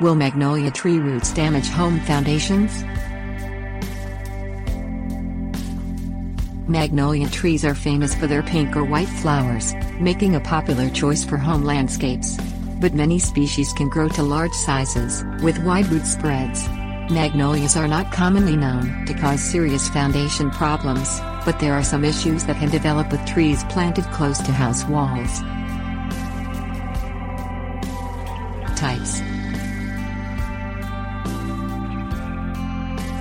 Will magnolia tree roots damage home foundations? Magnolia trees are famous for their pink or white flowers, making a popular choice for home landscapes. But many species can grow to large sizes, with wide root spreads. Magnolias are not commonly known to cause serious foundation problems, but there are some issues that can develop with trees planted close to house walls. Types.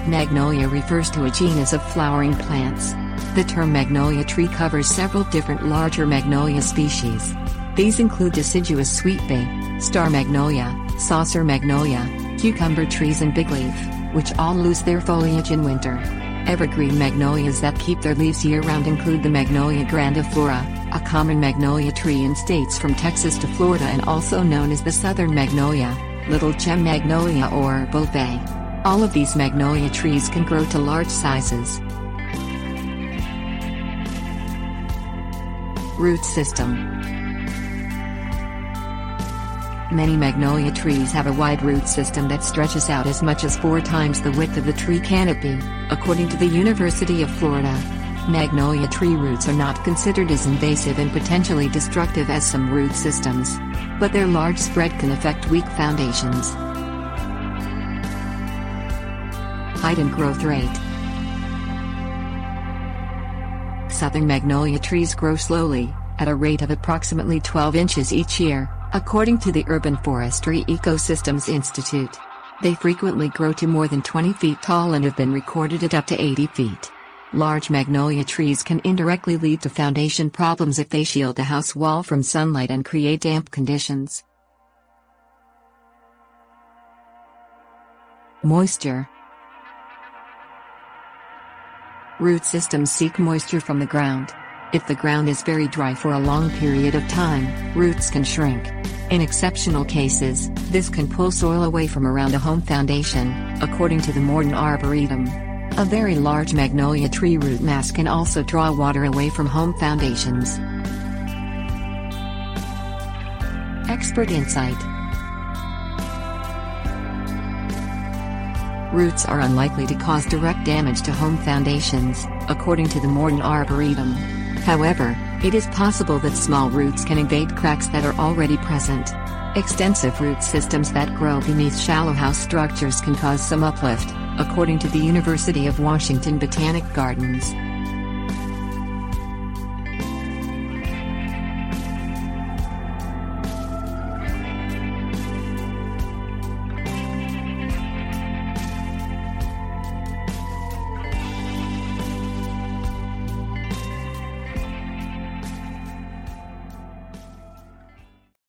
Magnolia refers to a genus of flowering plants. The term magnolia tree covers several different larger magnolia species. These include deciduous sweetbay, star magnolia, saucer magnolia, cucumber trees and bigleaf, which all lose their foliage in winter. Evergreen magnolias that keep their leaves year-round include the Magnolia grandiflora, a common magnolia tree in states from Texas to Florida and also known as the southern magnolia, little gem magnolia or bulvae. All of these magnolia trees can grow to large sizes. Root system. Many magnolia trees have a wide root system that stretches out as much as 4 times the width of the tree canopy, according to the University of Florida. Magnolia tree roots are not considered as invasive and potentially destructive as some root systems, but their large spread can affect weak foundations. Height and growth rate. Southern magnolia trees grow slowly, at a rate of approximately 12 inches each year, according to the Urban Forestry Ecosystems Institute. They frequently grow to more than 20 feet tall and have been recorded at up to 80 feet. Large magnolia trees can indirectly lead to foundation problems if they shield a house wall from sunlight and create damp conditions. Moisture. Root systems seek moisture from the ground. If the ground is very dry for a long period of time, roots can shrink. In exceptional cases, this can pull soil away from around a home foundation, according to the Morton Arboretum. A very large magnolia tree root mass can also draw water away from home foundations. Expert insight. Roots are unlikely to cause direct damage to home foundations, according to the Morton Arboretum. However, it is possible that small roots can invade cracks that are already present. Extensive root systems that grow beneath shallow house structures can cause some uplift, according to the University of Washington Botanic Gardens.